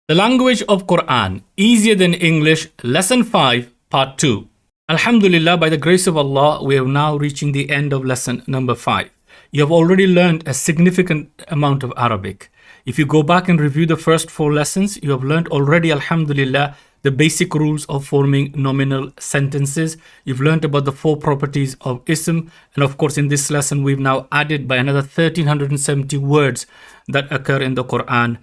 The language of Qur'an, easier than English, lesson 5, part 2. Alhamdulillah, by the grace of Allah, we are now reaching the end of lesson number 5. You have already learned a significant amount of Arabic. If you go back and review the first 4 lessons, you have learned already, alhamdulillah, the basic rules of forming nominal sentences. You've learned about the 4 properties of ism. And of course, in this lesson, we've now added by another 1370 words that occur in the Qur'an,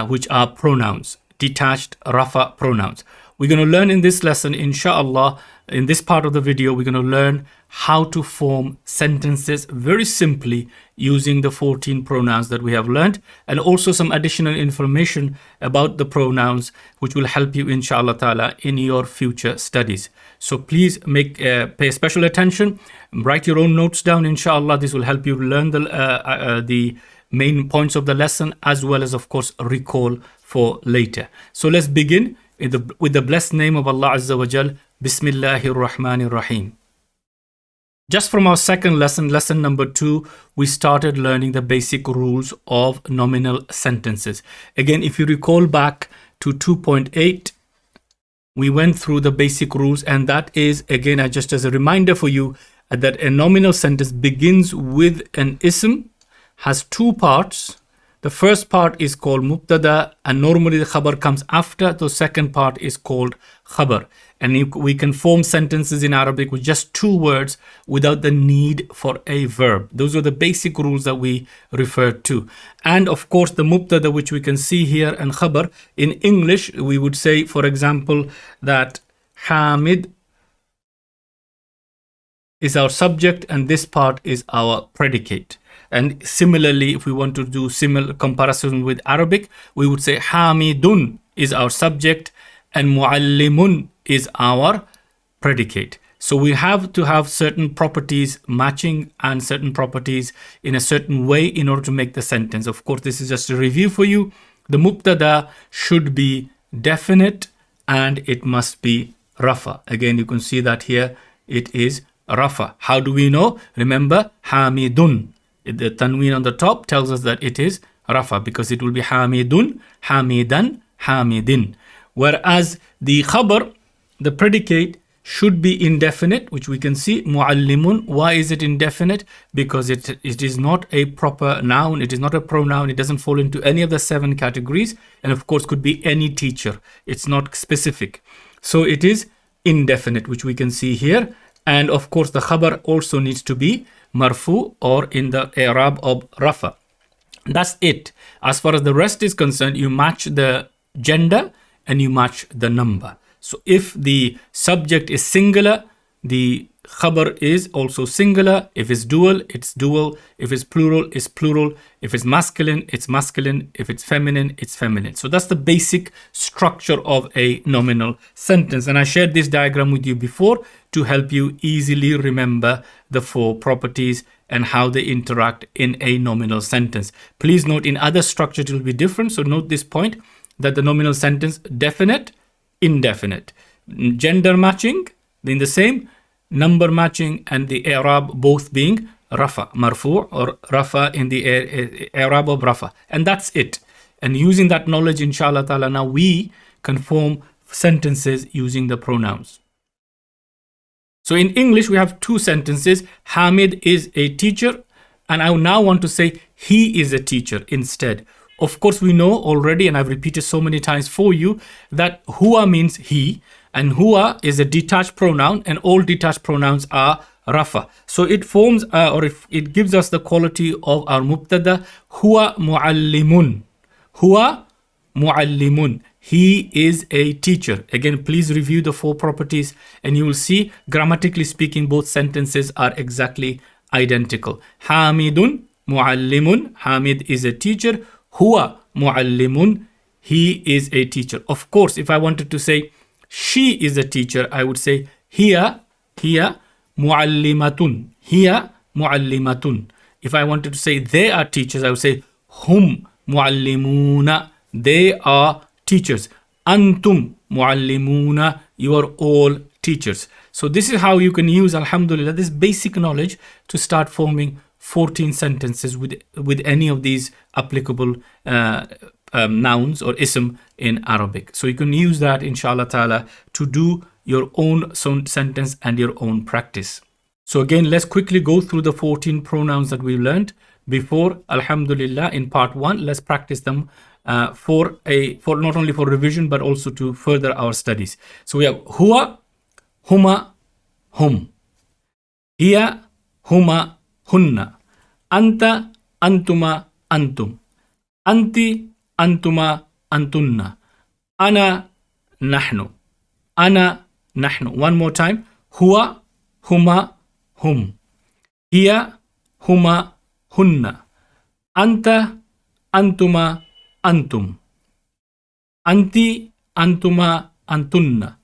which are pronouns, detached rafa pronouns. We're going to learn in this lesson, inshallah, in this part of the video, we're going to learn how to form sentences very simply using the 14 pronouns that we have learned, and also some additional information about the pronouns which will help you, inshallah ta'ala, in your future studies. So please pay special attention, write your own notes down, inshallah. This will help you learn the main points of the lesson, as well as, of course, recall for later. So let's begin with the blessed name of Allah Azza wa Jal. Bismillahir Rahmanir Rahim. Just from our second lesson, lesson number 2, we started learning the basic rules of nominal sentences. Again, if you recall back to 2.8, we went through the basic rules, and that is, again, just as a reminder for you, that a nominal sentence begins with an ism, has 2 parts. The first part is called mubtada, and normally the khabar comes after. The second part is called khabar. And we can form sentences in Arabic with just 2 words without the need for a verb. Those are the basic rules that we referred to. And of course, the mubtada, which we can see here, and khabar, in English, we would say, for example, that Hamid is our subject and this part is our predicate. And similarly, if we want to do similar comparison with Arabic, we would say Hamidun is our subject and Muallimun is our predicate. So we have to have certain properties matching and certain properties in a certain way in order to make the sentence. Of course, this is just a review for you. The mubtada should be definite and it must be rafa. Again, you can see that here it is rafa. How do we know? Remember, Hamidun. The tanween on the top tells us that it is rafa because it will be Hamidun, Hamidan, Hamidin. Whereas the khabar, the predicate, should be indefinite, which we can see, Muallimun. Why is it indefinite? Because it is not a proper noun, it is not a pronoun, it doesn't fall into any of the 7 categories, and of course could be any teacher. It's not specific. So it is indefinite, which we can see here. And of course the khabar also needs to be marfu or in the i'rab of rafa. That's it. As far as the rest is concerned, you match the gender and you match the number. So if the subject is singular, the khabar is also singular. If it's dual, it's dual. If it's plural, it's plural. If it's masculine, it's masculine. If it's feminine, it's feminine. So that's the basic structure of a nominal sentence. And I shared this diagram with you before to help you easily remember the 4 properties and how they interact in a nominal sentence. Please note, in other structures it will be different. So note this point, that the nominal sentence, definite, indefinite, gender matching, then the same, number matching, and the i'rab both being rafa, marfu or rafa in the i'rab of rafa. And that's it. And using that knowledge, inshallah ta'ala, now we can form sentences using the pronouns. So in English, we have 2 sentences. Hamid is a teacher, and I now want to say he is a teacher instead. Of course, we know already, and I've repeated so many times for you, that huwa means he, and huwa is a detached pronoun, and all detached pronouns are rafa. So it forms, it gives us the quality of our mubtada, huwa muallimun. Huwa muallimun. He is a teacher. Again, please review the 4 properties, and you will see, grammatically speaking, both sentences are exactly identical. Hamidun, muallimun. Hamid is a teacher. Huwa muallimun, he is a teacher. Of course, if I wanted to say she is a teacher, I would say hiya muallimatun. Hiya muallimatun. If I wanted to say they are teachers, I would say hum muallimuna. They are teachers. Antum muallimuna. You are all teachers. So this is how you can use, alhamdulillah, this basic knowledge to start forming 14 sentences with any of these applicable nouns or ism in Arabic. So you can use that, inshallah ta'ala, to do your own sentence and your own practice. So again, let's quickly go through the 14 pronouns that we learned before, alhamdulillah, in part 1. Let's practice them for not only for revision but also to further our studies. So we have huwa, huma, hum, hiya, huma, hunna, anta, antuma, antum, anti, antuma, antunna, ana, nahnu, ana, nahnu. One more time. Huwa, huma, hum, hiya, huma, hunna, anta, antuma, antum, anti, antuma, antunna,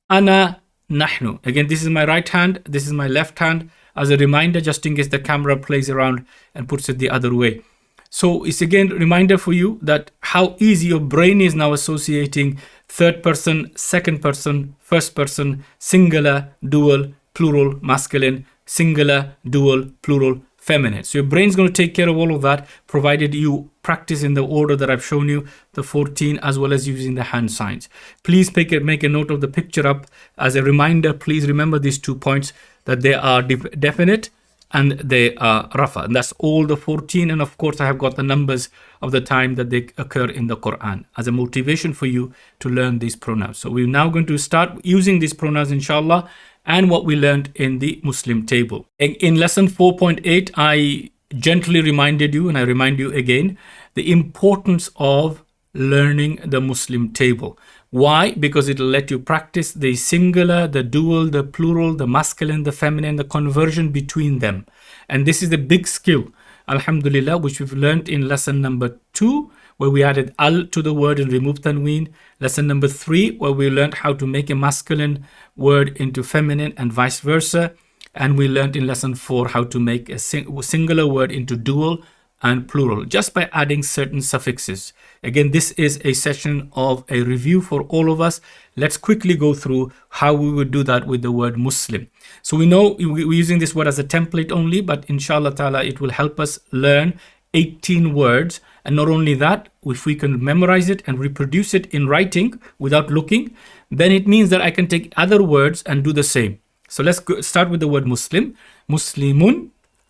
ana, nahnu. Again, this is my right hand, this is my left hand, as a reminder, just in case the camera plays around and puts it the other way. So it's again a reminder for you that how easy your brain is now associating third person, second person, first person, singular, dual, plural, masculine, singular, dual, plural, feminine. So your brain's going to take care of all of that, provided you practice in the order that I've shown you, the 14, as well as using the hand signs. Please make a note of the picture up as a reminder. Please remember these 2 points, that they are definite and they are rafa. And that's all the 14. And of course, I have got the numbers of the time that they occur in the Qur'an as a motivation for you to learn these pronouns. So we're now going to start using these pronouns, inshallah, and what we learned in the Muslim table. In lesson 4.8, I gently reminded you, and I remind you again, the importance of learning the Muslim table. Why? Because it'll let you practice the singular, the dual, the plural, the masculine, the feminine, the conversion between them. And this is the big skill, alhamdulillah, which we've learned in lesson number 2, where we added al to the word and removed tanween. Lesson number 3, where we learned how to make a masculine word into feminine and vice versa. And we learned in lesson 4 how to make a singular word into dual and plural, just by adding certain suffixes. Again, this is a session of a review for all of us. Let's quickly go through how we would do that with the word Muslim. So we know we're using this word as a template only, but inshallah ta'ala, it will help us learn 18 words. And not only that, if we can memorize it and reproduce it in writing without looking, then it means that I can take other words and do the same. So let's start with the word Muslim. Muslimun,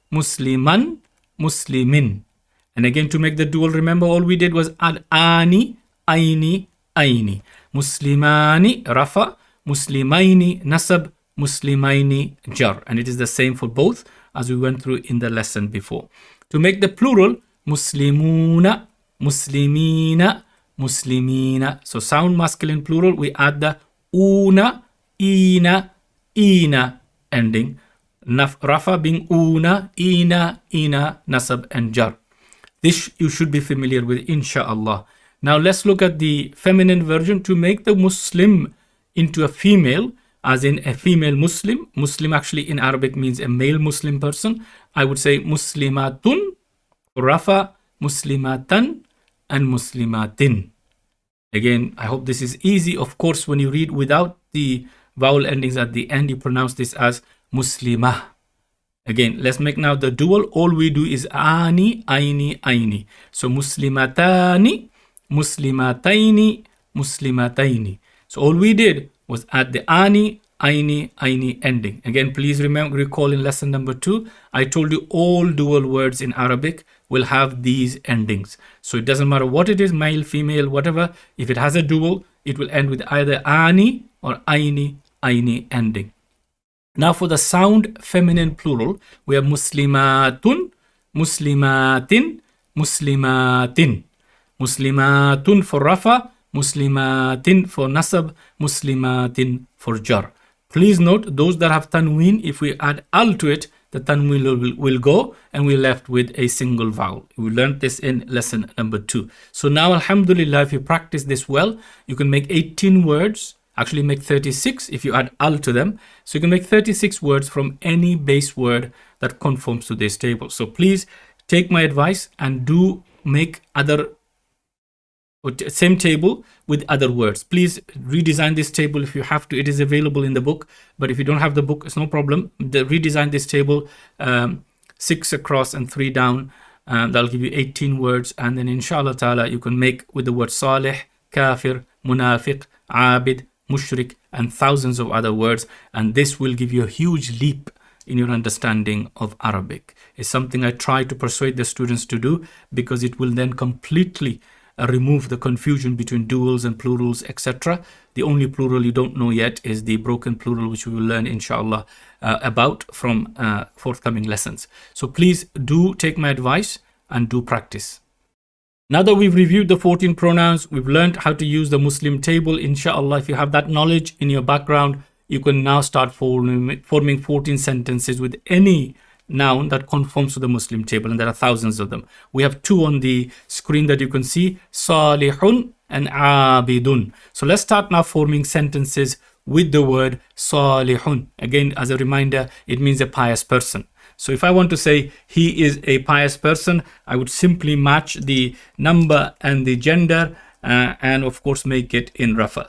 Musliman, Muslimin. And again, to make the dual, remember all we did was add ani, aini, aini. Muslimani, rafa, Muslimaini, nasab, Muslimaini, jar. And it is the same for both, as we went through in the lesson before. To make the plural, Muslimuna, Muslimina, Muslimina. So sound masculine plural, we add the una, ina, ina ending. Rafa being una, ina, nasab and jar. This you should be familiar with, insha'Allah. Now let's look at the feminine version. To make the Muslim into a female, as in a female Muslim. Muslim actually in Arabic means a male Muslim person. I would say Muslimatun, Rafa, Muslimatan, and Muslimatin. Again, I hope this is easy. Of course, when you read without the vowel endings at the end, you pronounce this as Muslimah. Again, let's make now the dual. All we do is ani, aini, aini. So Muslimatani, Muslimataini, Muslimataini. So all we did was add the ani, aini, aini ending. Again, please recall in lesson number 2, I told you all dual words in Arabic will have these endings. So it doesn't matter what it is, male, female, whatever. If it has a dual, it will end with either ani or aini, aini ending. Now for the sound feminine plural, we have Muslimatun, Muslimatin, Muslimatin. Muslimatun for rafa, Muslimatin for nasab, Muslimatin for jar. Please note, those that have tanween, if we add al to it, the tanween will go and we're left with a single vowel. We learned this in lesson number 2. So now, alhamdulillah, if you practice this well, you can make 18 words. Actually make 36 if you add al to them. So you can make 36 words from any base word that conforms to this table. So please take my advice and do make same table with other words. Please redesign this table if you have to. It is available in the book, but if you don't have the book, it's no problem. Redesign this table 6 across and 3 down That'll give you 18 words. And then inshallah ta'ala, you can make with the word Saalih, Kafir, Munafiq, Abid, Mushrik, and thousands of other words. And this will give you a huge leap in your understanding of Arabic. It's something I try to persuade the students to do, because it will then completely remove the confusion between duals and plurals, etc. The only plural you don't know yet is the broken plural, which we will learn inshallah about from forthcoming lessons. So please do take my advice and do practice. Now that we've reviewed the 14 pronouns, we've learned how to use the Muslim table. Inshallah, if you have that knowledge in your background, you can now start forming 14 sentences with any noun that conforms to the Muslim table, and there are thousands of them. We have 2 on the screen that you can see, Salihun and Abidun. So let's start now forming sentences with the word Salihun. Again, as a reminder, it means a pious person. So if I want to say he is a pious person, I would simply match the number and the gender and of course make it in Rafa.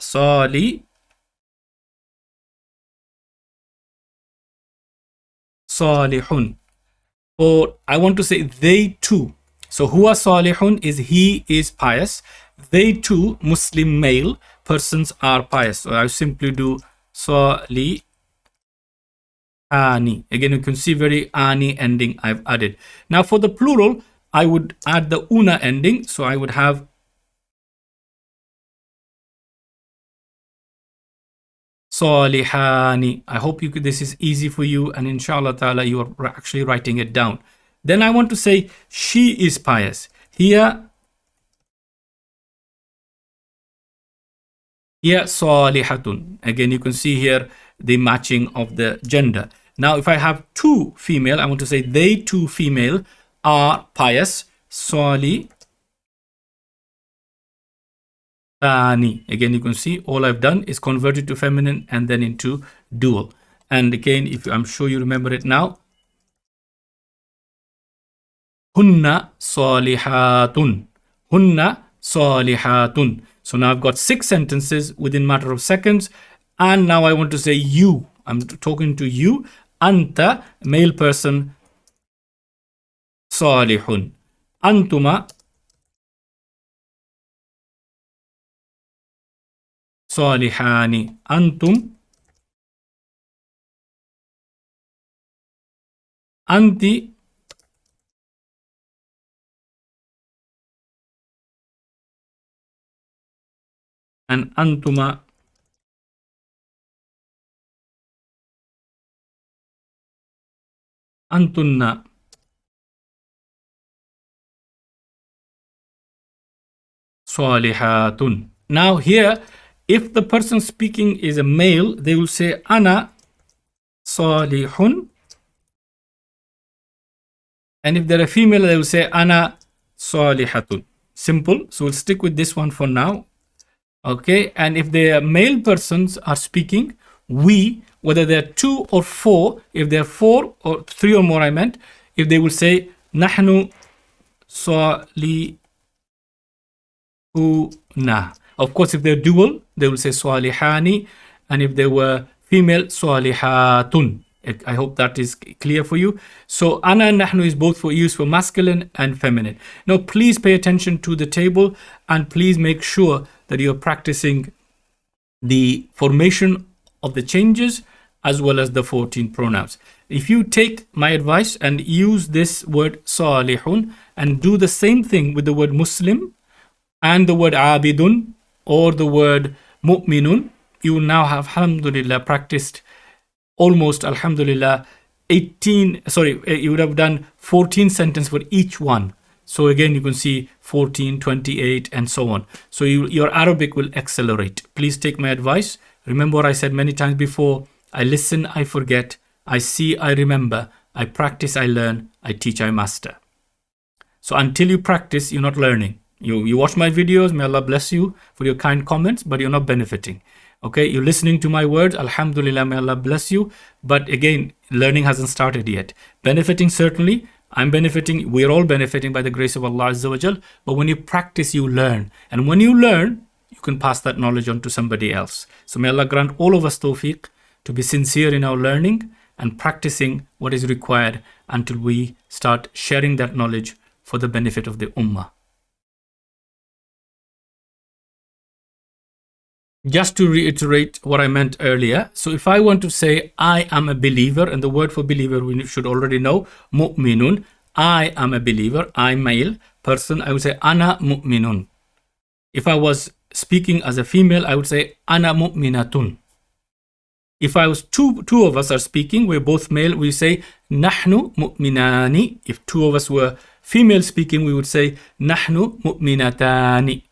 Salihun. Or I want to say they too. So huwa salihun is he is pious. They too, Muslim male persons, are pious. So I simply do salihani. Again, you can see very ani ending I've added. Now for the plural, I would add the una ending. So I would have Salihani. I hope this is easy for you, and inshallah ta'ala you are actually writing it down. Then I want to say she is pious. Here Salihatun. Again, you can see here the matching of the gender. Now if I have 2 female, I want to say they 2 female are pious. Salihani. Again, you can see all I've done is converted to feminine and then into dual. And again, I'm sure you remember it now. Hunna salihatun. Hunna salihatun. So now I've got 6 sentences within matter of seconds. And now I want to say you. I'm talking to you. Anta, male person, salihun. Antuma, salihani. Antum, anti, and antuma, antunna. Salihatun. Now here, if the person speaking is a male, they will say ana salihun. And if they're a female, they will say ana salihatun. Simple. So we'll stick with this one for now. Okay. And if the male persons are speaking, we, whether they're 2 or 4, if they're 4 or 3 or more, I meant, if they will say nahnu salihuna. Of course, if they're dual, they will say salihani, and if they were female, salihatun. I hope that is clear for you. So ana and nahnu is both used for masculine and feminine. Now please pay attention to the table, and please make sure that you're practicing the formation of the changes as well as the 14 pronouns. If you take my advice and use this word salihun and do the same thing with the word Muslim and the word abidun or the word mu'minun, you now have, alhamdulillah, practiced almost, alhamdulillah, you would have done 14 sentences for each one. So again, you can see 14, 28, and so on. So your Arabic will accelerate. Please take my advice. Remember what I said many times before. I listen, I forget. I see, I remember. I practice, I learn. I teach, I master. So until you practice, you're not learning. You watch my videos, may Allah bless you for your kind comments, but you're not benefiting. Okay, you're listening to my words, alhamdulillah, may Allah bless you. But again, learning hasn't started yet. Benefiting, certainly. I'm benefiting. We're all benefiting by the grace of Allah Azza wa Jal. But when you practice, you learn. And when you learn, you can pass that knowledge on to somebody else. So may Allah grant all of us tawfiq to be sincere in our learning and practicing what is required until we start sharing that knowledge for the benefit of the ummah. Just to reiterate what I meant earlier, so if I want to say I am a believer, and the word for believer we should already know, mu'minun, I am a believer, I'm male person, I would say ana mu'minun. If I was speaking as a female, I would say ana mu'minatun. If I was two of us are speaking, we're both male, we say nahnu mu'minani. If two of us were female speaking, we would say nahnu mu'minatani.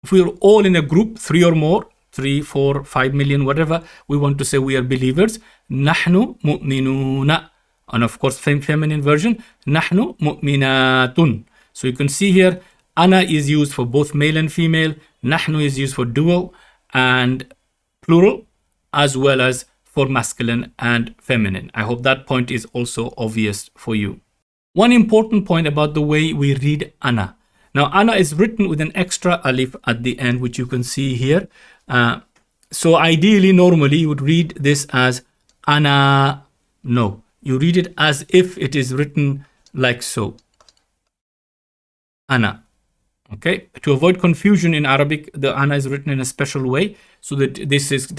If we were all in a group, 3 or more, 3, 4, 5 million, whatever, we want to say we are believers, nahnu mu'minuna. And of course, feminine version, nahnu mu'minatun. So you can see here, ana is used for both male and female, nahnu is used for dual and plural, as well as for masculine and feminine. I hope that point is also obvious for you. One important point about the way we read ana. Now, ana is written with an extra alif at the end, which you can see here. So ideally, normally, you would read this as ana. No, you read it as if it is written like so. Ana. Okay, to avoid confusion in Arabic, the ana is written in a special way so that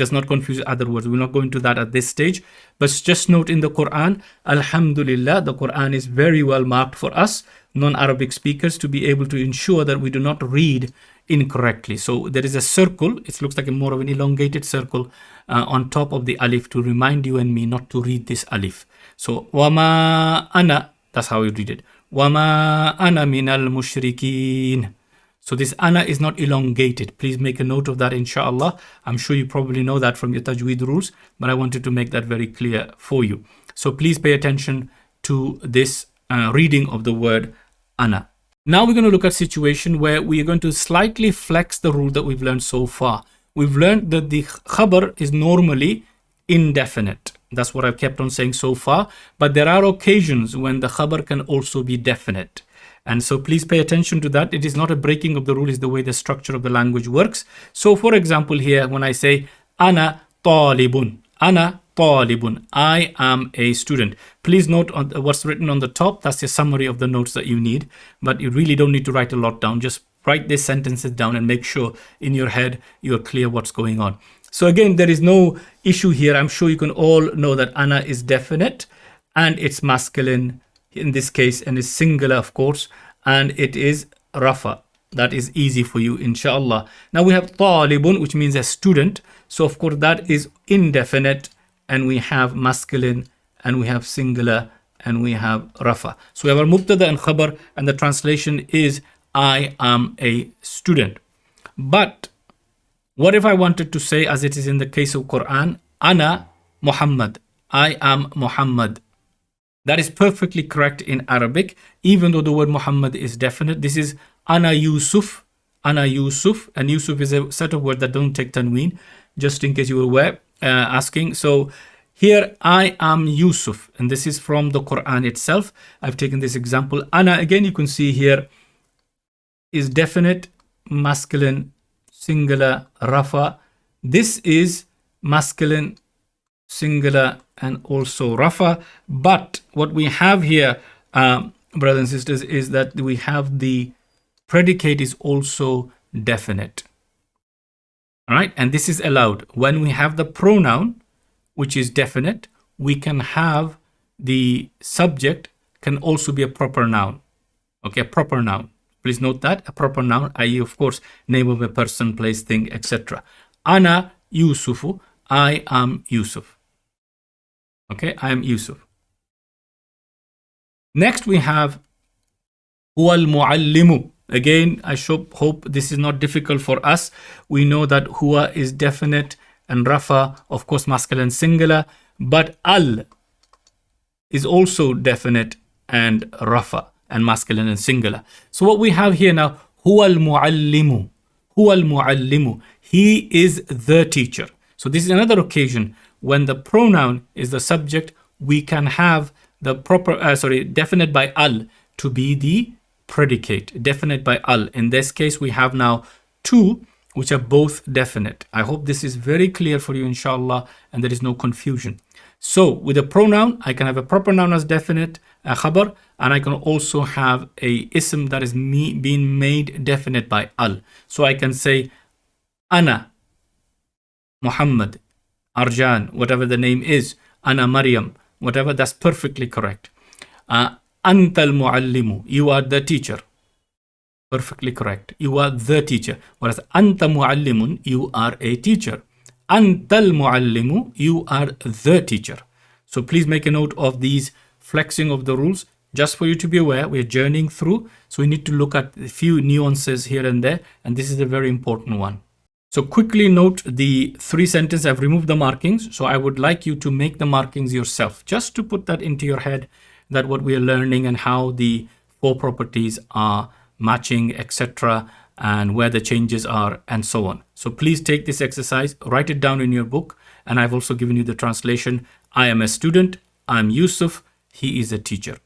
does not confuse other words. We'll not go into that at this stage, but just note in the Quran, alhamdulillah, the Quran is very well marked for us non-Arabic speakers to be able to ensure that we do not read incorrectly. So there is a circle, it looks like more of an elongated circle on top of the alif to remind you and me not to read this alif. So wama ana, that's how we read it. Wama ana minal mushrikeen. So this ana is not elongated. Please make a note of that, inshallah. I'm sure you probably know that from your tajweed rules, but I wanted to make that very clear for you. So please pay attention to this reading of the word ana. Now we're going to look at a situation where we are going to slightly flex the rule that we've learned so far. We've learned that the khabar is normally indefinite. That's what I've kept on saying so far. But there are occasions when the khabar can also be definite. And so please pay attention to that. It is not a breaking of the rule, it's the way the structure of the language works. So for example here, when I say ana talibun, ana talibun, I am a student. Please note on what's written on the top. That's a summary of the notes that you need. But you really don't need to write a lot down. Just write these sentences down and make sure in your head you're clear what's going on. So again, there is no issue here. I'm sure you can all know that ana is definite and it's masculine in this case, and is singular, of course, and it is rafa. That is easy for you, inshallah. Now we have talibun, which means a student. So of course that is indefinite, and we have masculine, and we have singular, and we have rafa. So we have our mubtada and khabar, and the translation is I am a student. But what if I wanted to say, as it is in the case of Quran, ana Muhammad, I am Muhammad? That is perfectly correct in Arabic, even though the word Muhammad is definite. This is ana Yusuf, and Yusuf is a set of words that don't take tanween, just in case you were asking. So here I am Yusuf, and this is from the Quran itself. I've taken this example. Ana, again, you can see here is definite, masculine, singular, rafa. This is masculine, singular, and also rafa. But what we have here, brothers and sisters, is that we have the predicate is also definite. All right, and this is allowed. When we have the pronoun, which is definite, we can have the subject can also be a proper noun. Okay, a proper noun. Please note that, a proper noun, i.e. of course, name of a person, place, thing, etc. Ana Yusufu, I am Yusuf. Okay, I am Yusuf. Next we have huwa al-muallimu. Again, I hope this is not difficult for us. We know that huwa is definite and rafa, of course, masculine singular, but al is also definite and rafa and masculine and singular. So what we have here now, huwa al-muallimu. Huwa al-muallimu. He is the teacher. So this is another occasion when the pronoun is the subject, we can have the proper, definite by al to be the predicate, definite by al. In this case, we have now two, which are both definite. I hope this is very clear for you, inshallah, and there is no confusion. So with a pronoun, I can have a proper noun as definite, a khabar, and I can also have a ism that is being made definite by al. So I can say Ana Muhammad, Arjan, whatever the name is, Ana Maryam, whatever, that's perfectly correct. Anta al-muallimu, you are the teacher. Perfectly correct. You are the teacher. Whereas anta muallimun, you are a teacher. Anta al-muallimu, you are the teacher. So please make a note of these flexing of the rules just for you to be aware. We're journeying through, so we need to look at a few nuances here and there, and this is a very important one. So quickly note the three sentences. I've removed the markings, so I would like you to make the markings yourself, just to put that into your head, that what we are learning and how the four properties are matching, etc., and where the changes are, and so on. So please take this exercise, write it down in your book, and I've also given you the translation. I am a student, I'm Yusuf, he is a teacher.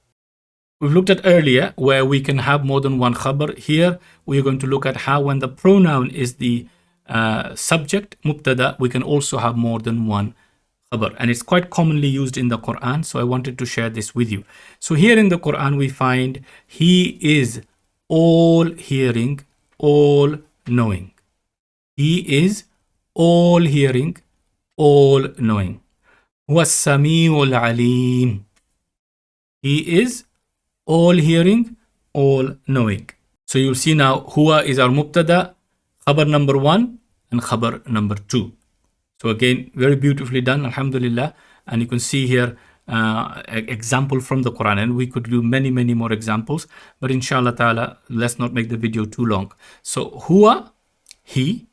We've looked at earlier where we can have more than one khabar. Here we're going to look at how when the pronoun is the subject, mubtada, we can also have more than one khabar, and it's quite commonly used in the Qur'an, so I wanted to share this with you. So here in the Qur'an we find he is all hearing, all knowing. He is all hearing, all knowing. Huwa as-sami'ul alim. He is all hearing, all knowing. So you'll see now huwa is our mubtada, khabar number 1 and khabar number 2. So again, very beautifully done, alhamdulillah. And you can see here example from the Quran, and we could do many more examples, but inshallah ta'ala, let's not make the video too long. So huwa, he,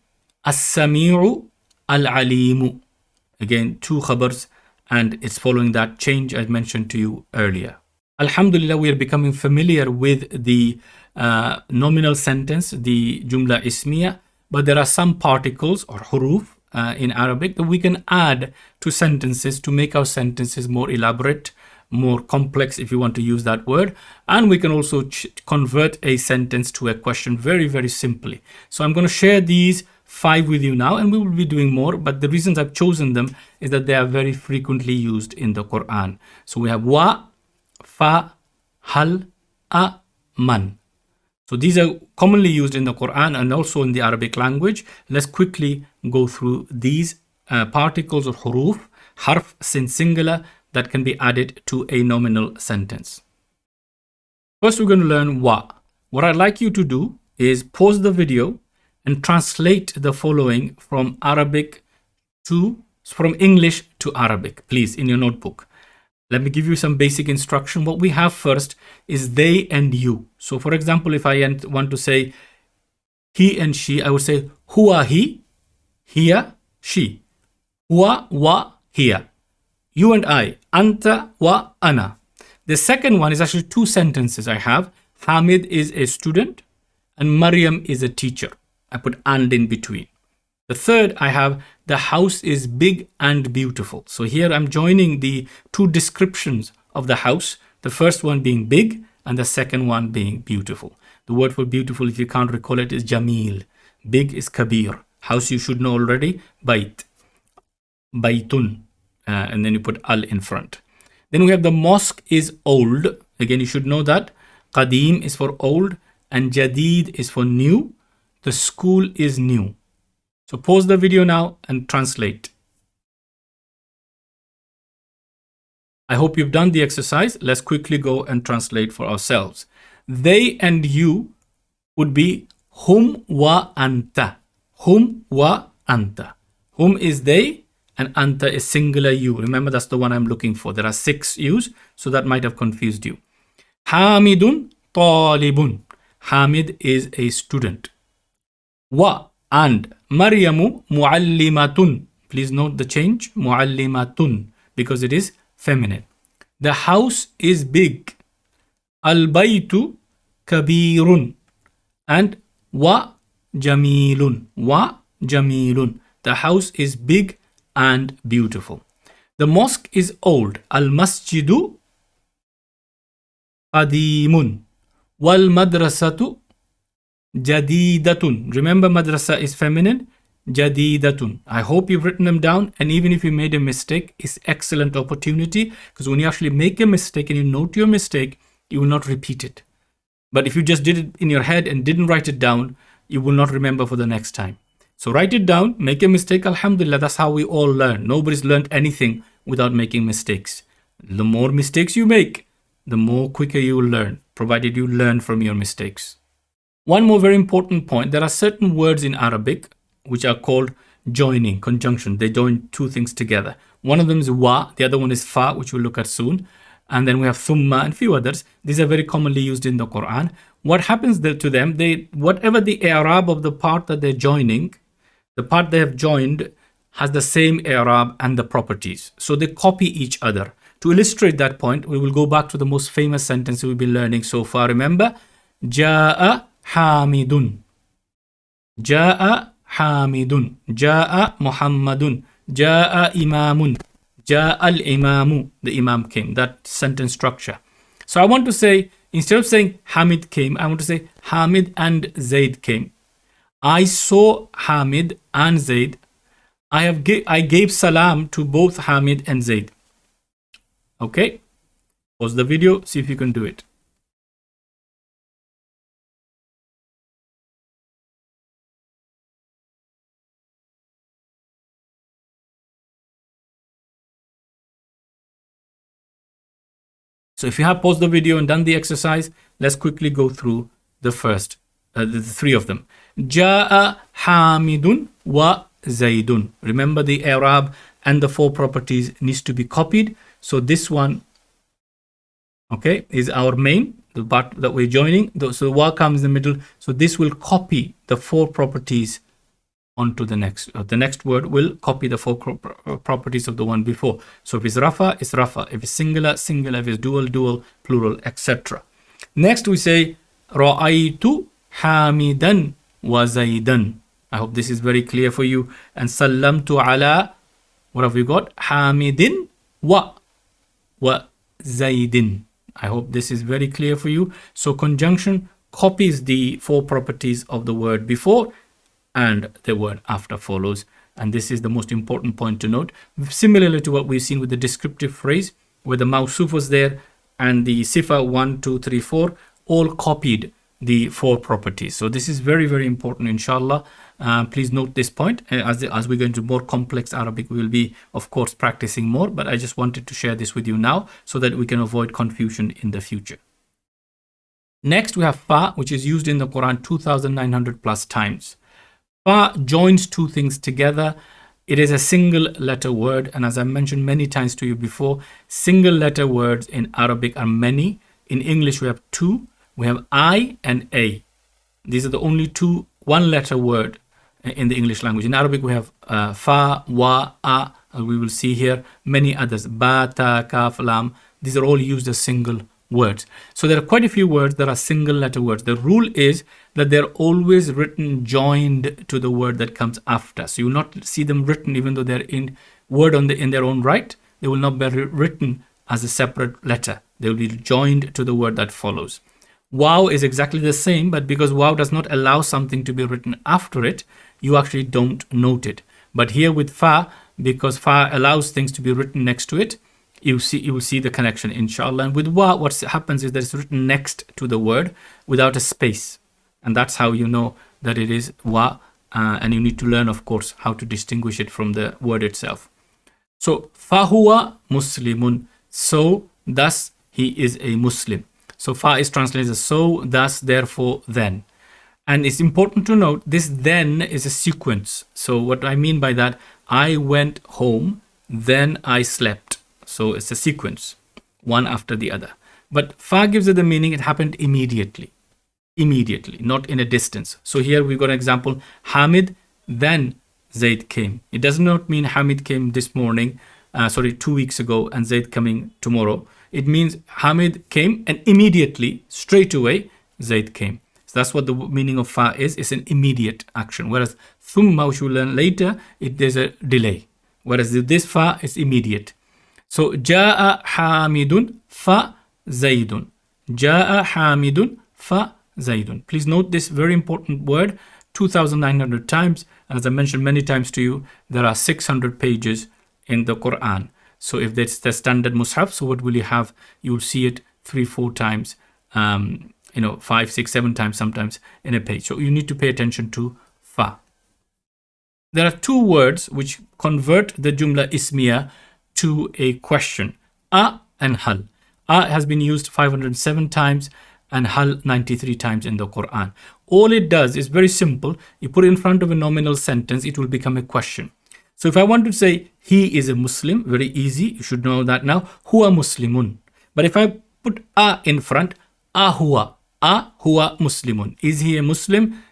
as-sami'u, al-alimu. Again, two khabars, and it's following that change I mentioned to you earlier. Alhamdulillah, we are becoming familiar with the nominal sentence, the jumla ismiya, but there are some particles or huruf in Arabic that we can add to sentences to make our sentences more elaborate, more complex, if you want to use that word. And we can also convert a sentence to a question very simply. So I'm going to share these 5 with you now, and we will be doing more, but the reasons I've chosen them is that they are very frequently used in the Quran. So we have wa, fa, hal, a, man. So these are commonly used in the Quran and also in the Arabic language. Let's quickly go through these particles or huruf, harf singular, that can be added to a nominal sentence. First, we're going to learn wa. What I'd like you to do is pause the video and translate the following from English to Arabic, please, in your notebook. Let me give you some basic instruction. What we have first is they and you. So for example, if I want to say he and she, I would say huwa he, hiya, she. Huwa wa hiya. You and I, anta wa ana. The second one is actually 2 sentences I have. Hamid is a student and Maryam is a teacher. I put and in between. The third, I have the house is big and beautiful. So here I'm joining the 2 descriptions of the house. The first one being big and the second one being beautiful. The word for beautiful, if you can't recall it, is jamil. Big is kabir. House you should know already, bait. Baitun. And then you put al in front. Then we have the mosque is old. Again, you should know that. Qadim is for old and jadid is for new. The school is new. So pause the video now and translate. I hope you've done the exercise. Let's quickly go and translate for ourselves. They and you would be hum wa anta. Hum wa anta. Hum is they and anta is singular you. Remember, that's the one I'm looking for. There are 6 yous, so that might have confused you. Hamidun talibun. Hamid is a student. Wa and Maryamu muallimatun. Please note the change, muallimatun, because it is feminine. The house is big. Al-baytu kabirun. And wa jamilun. Wa jamilun. The house is big and beautiful. The mosque is old. Al-masjidu qadimun. Wal madrasatu jadidatun. Remember, madrasa is feminine. jadidatun. I hope you've written them down, and even if you made a mistake, it's excellent opportunity, because when you actually make a mistake and you note your mistake, you will not repeat it. But if you just did it in your head and didn't write it down, you will not remember for the next time. So write it down, make a mistake, alhamdulillah, that's how we all learn. Nobody's learned anything without making mistakes. The more mistakes you make, the more quicker you will learn, provided you learn from your mistakes. One more very important point, there are certain words in Arabic which are called joining, conjunction. They join two things together. One of them is wa, the other one is fa, which we'll look at soon. And then we have thumma and few others. These are very commonly used in the Quran. What happens to them, whatever the i'rab of the part that they're joining, the part they have joined has the same i'rab and the properties. So they copy each other. To illustrate that point, we will go back to the most famous sentence we've been learning so far. Remember, Ja'a Hamidun. Ja'a Hamidun. Ja'a Muhammadun. Ja'a Imamun. Ja'a al-Imamu. The Imam came. That sentence structure. So I want to say, instead of saying Hamid came, I want to say Hamid and Zaid came. I saw Hamid and Zaid. I gave salam to both Hamid and Zaid. Okay, pause the video, see if you can do it. So if you have paused the video and done the exercise, let's quickly go through the three of them. Ja'a Hamidun wa Zaidun. Remember, the i'rab and the four properties needs to be copied. So this one, okay, is our main, the part that we're joining. So wa comes in the middle. So this will copy the four properties onto the next. The next word will copy the four properties of the one before. So if it's rafa, it's rafa. If it's singular, singular. If it's dual, dual, plural, etc. Next we say ra'aytu hamidan wa zaidan. I hope this is very clear for you. And sallamtu ala, what have we got? Hamidin wa zaidin. I hope this is very clear for you. So conjunction copies the four properties of the word before and the word after follows. And this is the most important point to note. Similarly to what we've seen with the descriptive phrase, where the mawsuf was there and the sifa 1, 2, 3, 4 all copied the four properties. So this is very, very important, inshallah. Please note this point. As we go into more complex Arabic, we will be, of course, practicing more. But I just wanted to share this with you now so that we can avoid confusion in the future. Next, we have fa, which is used in the Quran 2,900 plus times. Fa joins two things together. It is a single letter word. And as I mentioned many times to you before, single letter words in Arabic are many. In English, we have two. We have I and A. These are the only two one-letter word in the English language. In Arabic, we have fa, wa, a. We will see here many others. Ba, ta, kaf, lam. These are all used as single words. So there are quite a few words that are single letter words. The rule is that they're always written joined to the word that comes after. So you will not see them written even though they're in their own right. They will not be written as a separate letter. They will be joined to the word that follows. Wow is exactly the same, but because wow does not allow something to be written after it, you actually don't note it. But here with fa, because fa allows things to be written next to it, you will see the connection, inshallah. And with wa, what happens is that it's written next to the word without a space. And that's how you know that it is wa. And you need to learn, of course, how to distinguish it from the word itself. So, fahuwa muslimun. So, thus, he is a Muslim. So, fa is translated as so, thus, therefore, then. And it's important to note, this then is a sequence. So, what I mean by that, I went home, then I slept. So, it's a sequence, one after the other. But fa gives it the meaning it happened immediately. Immediately, not in a distance. So, here we've got an example, Hamid, then Zaid came. It does not mean Hamid came this morning, 2 weeks ago, and Zaid coming tomorrow. It means Hamid came and immediately, straight away, Zaid came. So that's what the meaning of fa is. It's an immediate action. Whereas thumma, which we'll learn later, there's a delay. Whereas this fa is immediate. So ja'a hamidun fa zaidun. Ja'a hamidun fa zaidun. Please note this very important word 2,900 times. And as I mentioned many times to you, there are 600 pages in the Quran. So if that's the standard mushaf, so what will you have? You will see it 3-4 times, 5, 6, 7 times sometimes in a page. So you need to pay attention to fa. There are two words which convert the jumla ismiya to a question, a and hal. A has been used 507 times and hal 93 times in the Quran. All it does is very simple. You put it in front of a nominal sentence, it will become a question. So if I want to say he is a Muslim, very easy, you should know that now, huwa muslimun. But if I put a in front, a huwa muslimun. Is he a Muslim?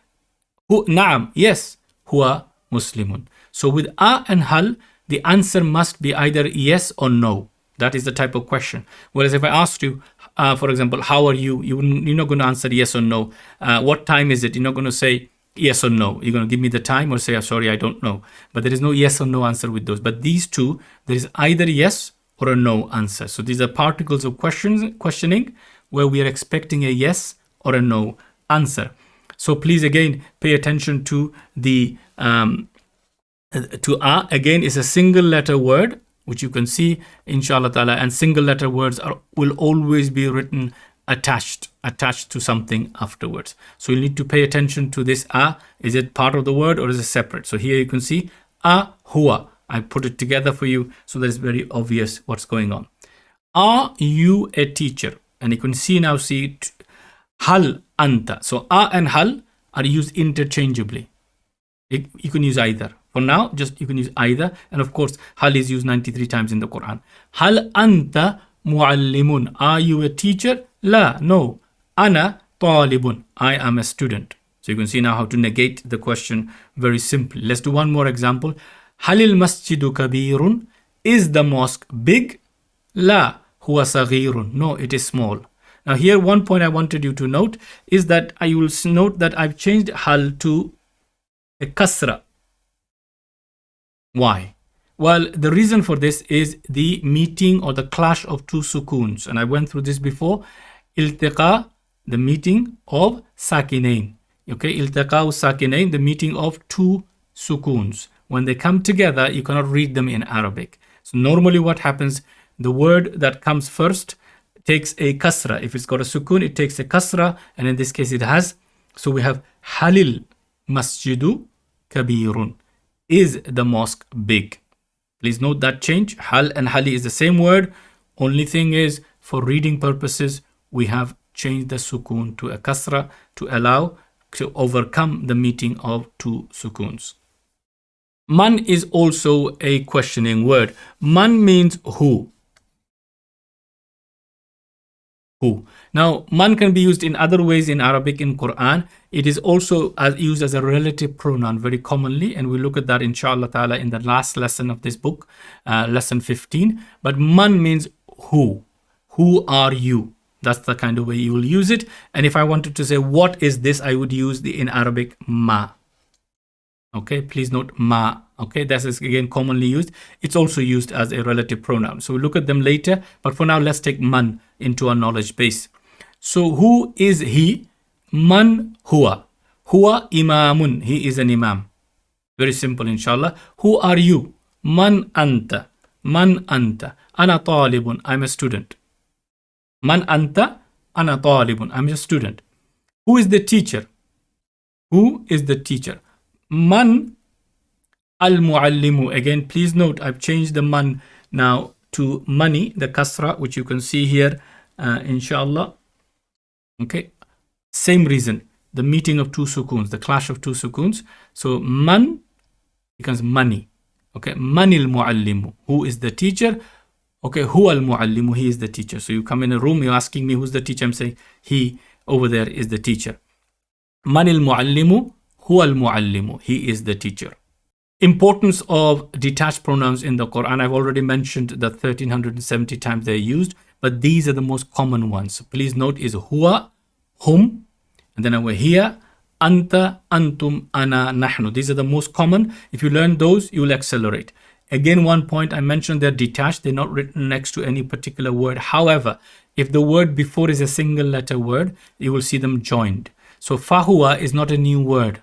Naam, yes, huwa muslimun. So with a and hal, the answer must be either yes or no. That is the type of question. Whereas if I asked you, for example, how are you? You're not going to answer yes or no. What time is it? You're not going to say yes or no. You're going to give me the time or say, oh, sorry, I don't know. But there is no yes or no answer with those. But these two, there is either yes or a no answer. So these are particles of questioning where we are expecting a yes or a no answer. So please again pay attention to the to a. Again, is a single letter word, which you can see inshallah ta'ala, and single letter words will always be written attached to something afterwards. So you need to pay attention to this a. Is it part of the word or is it separate? So here you can see a huwa. I put it together for you so that it's very obvious what's going on. Are you a teacher? And you can see hal anta. So a and hal are used interchangeably. You can use either. For now, you can use either. And of course, hal is used 93 times in the Quran. Hal anta muallimun. Are you a teacher? La, no. Ana talibun. I am a student. So you can see now how to negate the question very simply. Let's do one more example. hal-il-masjidu kabirun. Is the mosque big? La, huwa saghirun. No, it is small. Now here one point I wanted you to note is that I will note that I've changed hal to a kasra. Why? Well, the reason for this is the meeting or the clash of two sukoons. And I went through this before. Iltiqa, the meeting of saakinayn. Okay, iltiqa saakinayn, the meeting of two sukoons. When they come together, you cannot read them in Arabic. So normally what happens, the word that comes first takes a kasra. If it's got a sukoon, it takes a kasra. And in this case, it has. So we have hal-il-masjidu kabirun. Is the mosque big? Please note that change. Hal and hali is the same word. Only thing is, for reading purposes, we have changed the sukoon to a kasra to overcome the meeting of two sukoons. Man is also a questioning word. Man means who. Who. Now, man can be used in other ways in Arabic in Quran. It is also used as a relative pronoun very commonly, and we'll look at that inshallah ta'ala in the last lesson of this book, lesson 15. But man means who. Who are you? That's the kind of way you will use it. And if I wanted to say what is this, I would use in Arabic ma. Okay, please note ma. Okay, that is again commonly used. It's also used as a relative pronoun. So we'll look at them later. But for now, let's take man into our knowledge base. So who is he? Man huwa. Huwa imamun. He is an imam. Very simple, inshallah. Who are you? Man anta. Man anta. Ana talibun. I'm a student. Man anta. Ana talibun. I'm a student. Who is the teacher? Who is the teacher? Man al-muallimu. Again, please note, I've changed the man now to mani, the kasra, which you can see here, inshallah. Okay. Same reason, the meeting of two sukoons, the clash of two sukoons. So man becomes money. Okay, manil muallimu. Who is the teacher? Okay, huwa al-muallimu. He is the teacher. So you come in a room, you're asking me who's the teacher. I'm saying he over there is the teacher. Manil muallimu. Huwa al-muallimu. He is the teacher. Importance of detached pronouns in the Quran. I've already mentioned that 1370 times they're used, but these are the most common ones. So please note is huwa, hum, and then over here, anta, antum, ana, nahnu. These are the most common. If you learn those, you will accelerate. Again, one point I mentioned, they're detached. They're not written next to any particular word. However, if the word before is a single letter word, you will see them joined. So fahuwa is not a new word.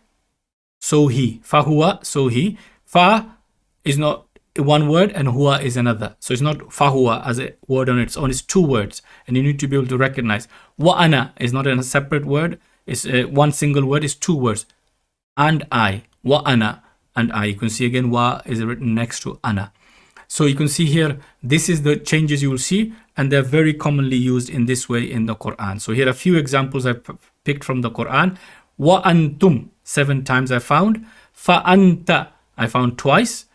So he. Fahuwa, so he. Fa is not one word and huwa is another. So it's not fahuwa as a word on its own. It's two words. And you need to be able to recognize. Wa ana is not a separate word. It's one single word. It's two words. And I. Wa ana and I. You can see again wa is written next to ana. So you can see here, this is the changes you will see, and they're very commonly used in this way in the Quran. So here are a few examples I've picked from the Quran. Wa antum, 7 times I found. Fa anta, I found twice.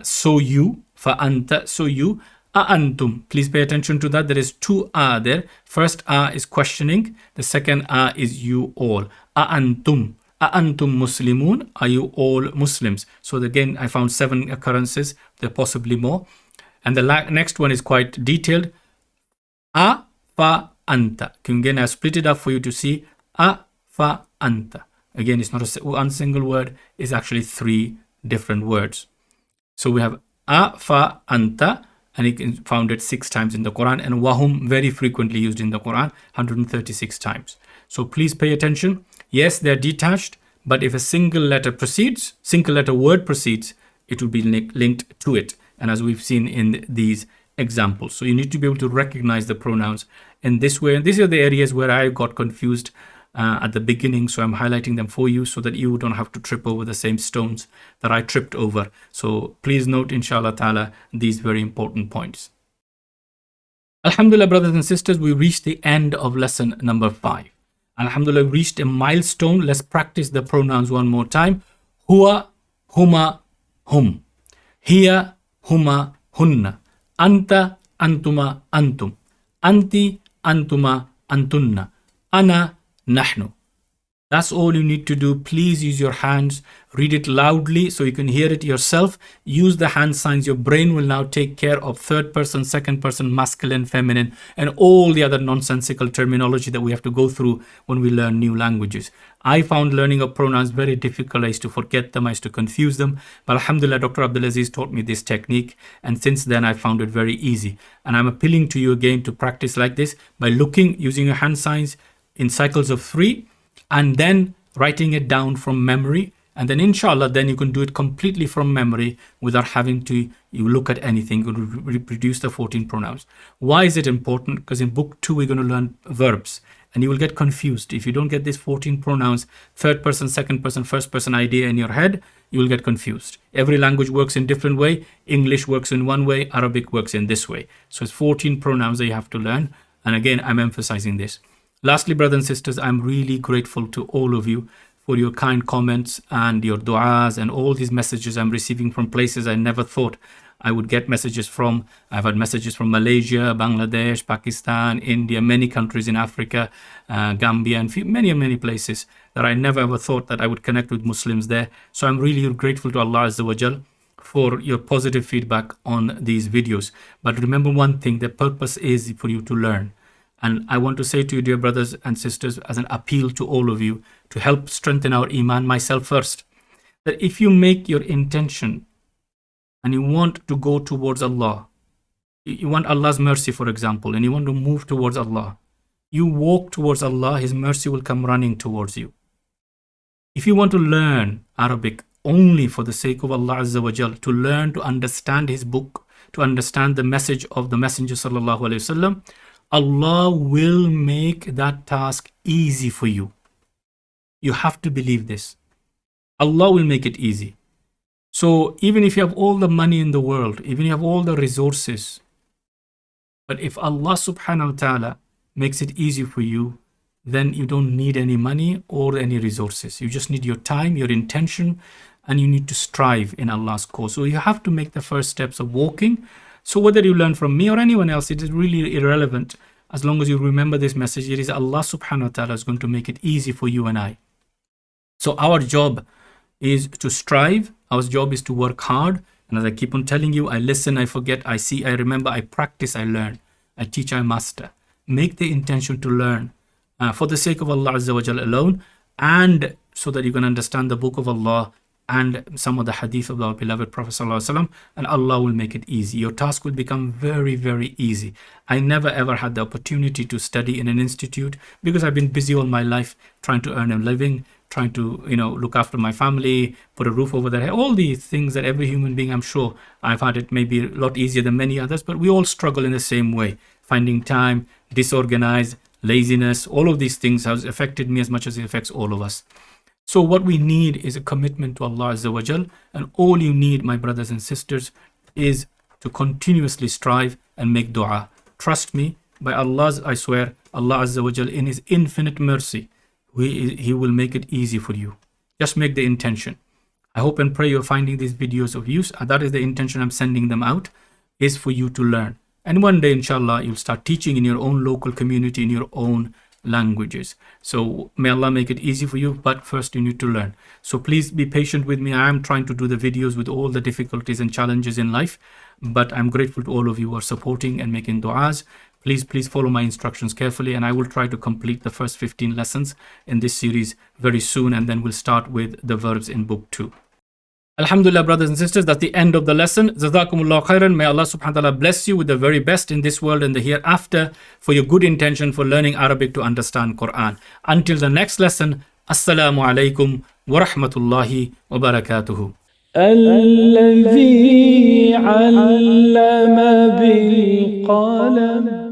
So you, fa anta, so you. A antum, please pay attention to that. There is 2 a there. First a is questioning. The second a is you all. A antum. Antum Muslimun, are you all Muslims? So again, I found 7 occurrences. There are possibly more. And the next one is quite detailed. A fa anta. Again, I split it up for you to see. A fa anta. Again, it's not one single word. It's actually 3 different words. So we have a fa anta, and you can found it 6 times in the Quran. And wahum, very frequently used in the Quran, 136 times. So please pay attention. Yes, they're detached, but if a single letter precedes, single letter word precedes, it will be linked to it. And as we've seen in these examples. So you need to be able to recognize the pronouns in this way. And these are the areas where I got confused at the beginning. So I'm highlighting them for you so that you don't have to trip over the same stones that I tripped over. So please note, inshallah ta'ala, these very important points. Alhamdulillah, brothers and sisters, we reached the end of lesson number 5. Alhamdulillah, we reached a milestone. Let's practice the pronouns one more time. Huwa, huma, hum. Hiya, huma, hunna. Anta, antuma, antum. Anti, antuma, antunna. Ana, nahnu. That's all you need to do. Please use your hands. Read it loudly so you can hear it yourself. Use the hand signs. Your brain will now take care of third person, second person, masculine, feminine, and all the other nonsensical terminology that we have to go through when we learn new languages. I found learning of pronouns very difficult. I used to forget them. I used to confuse them. But alhamdulillah, Dr. Abdulaziz taught me this technique. And since then, I found it very easy. And I'm appealing to you again to practice like this by looking, using your hand signs in cycles of 3. And then writing it down from memory. And then inshallah, then you can do it completely from memory without having to look at anything. You reproduce the 14 pronouns. Why is it important? Because in book 2, we're going to learn verbs. And you will get confused. If you don't get these 14 pronouns, third person, second person, first person idea in your head, you will get confused. Every language works in different way. English works in one way. Arabic works in this way. So it's 14 pronouns that you have to learn. And again, I'm emphasizing this. Lastly, brothers and sisters, I'm really grateful to all of you for your kind comments and your du'as and all these messages I'm receiving from places I never thought I would get messages from. I've had messages from Malaysia, Bangladesh, Pakistan, India, many countries in Africa, Gambia, and many places that I never ever thought that I would connect with Muslims there. So I'm really grateful to Allah Azza wa Jal for your positive feedback on these videos. But remember one thing, the purpose is for you to learn. And I want to say to you, dear brothers and sisters, as an appeal to all of you to help strengthen our iman, myself first, that if you make your intention and you want to go towards Allah, you want Allah's mercy, for example, and you want to move towards Allah, you walk towards Allah, His mercy will come running towards you. If you want to learn Arabic only for the sake of Allah Azza wa Jal, to learn to understand His book, to understand the message of the Messenger Sallallahu Alaihi Wasallam, Allah will make that task easy for you. You have to believe this. Allah will make it easy. So even if you have all the money in the world, even if you have all the resources, but if Allah subhanahu wa ta'ala makes it easy for you, then you don't need any money or any resources. You just need your time, your intention, and you need to strive in Allah's cause. So you have to make the first steps of walking. So whether you learn from me or anyone else, it is really irrelevant. As long as you remember this message, it is Allah subhanahu wa ta'ala is going to make it easy for you and I. So our job is to strive. Our job is to work hard. And as I keep on telling you, I listen, I forget, I see, I remember, I practice, I learn. I teach, I master. Make the intention to learn for the sake of Allah Azza wa Jalla alone, and so that you can understand the book of Allah and some of the hadith of our beloved Prophet ﷺ, and Allah will make it easy. Your task will become very easy. I never ever had the opportunity to study in an institute because I've been busy all my life trying to earn a living, trying to, look after my family, put a roof over their head, all these things that every human being, I'm sure I've had it maybe a lot easier than many others, but we all struggle in the same way. Finding time, disorganized, laziness, all of these things has affected me as much as it affects all of us. So what we need is a commitment to Allah Azza wa Jal, and all you need, my brothers and sisters, is to continuously strive and make dua. Trust me, by Allah, I swear, Allah Azza wa Jal, in His infinite mercy, He will make it easy for you. Just make the intention. I hope and pray you're finding these videos of use. And that is the intention I'm sending them out, is for you to learn. And one day, inshallah, you'll start teaching in your own local community, in your own languages. So may Allah make it easy for you, but first you need to learn. So please be patient with me. I am trying to do the videos with all the difficulties and challenges in life, but I'm grateful to all of you who are supporting and making du'as. Please follow my instructions carefully, and I will try to complete the first 15 lessons in this series very soon, and then we'll start with the verbs in book 2. Alhamdulillah, brothers and sisters, that's the end of the lesson. Jazakumullah khairan. May Allah subhanahu wa ta'ala bless you with the very best in this world and the hereafter for your good intention for learning Arabic to understand Quran. Until the next lesson, Assalamu alaikum wa rahmatullahi wa barakatuhu. الذي علم بالقلم